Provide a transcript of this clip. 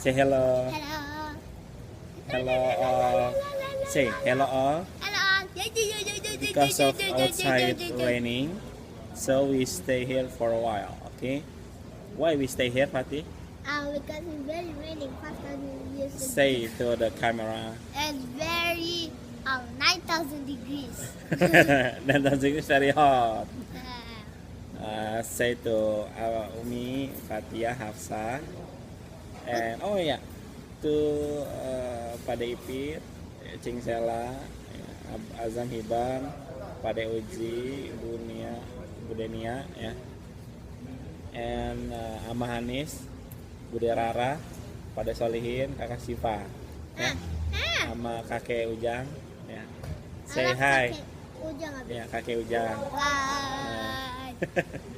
Say hello. Hello. Hello all. Say hello all. Hello. Because of outside raining, so we stay here for a while. Okay. Why we stay here, Fatih? Because it's very raining fast and we use Say to the camera. It's very 9,000 degrees. Then it's very hot. Say to our Umi, Fatia, Hafsa, and oh yeah, to Pada Ipit, Cing Sela, Azam Hiban, Pada Uji, Bunia, Budenia, ya, and Ama Hanis, Bude Rara, Pada Solihin, Kakak Siva, ya, sama Kakek Ujang, ya. Say hi. Ujang, Ya, Kakek Ujang. Bye.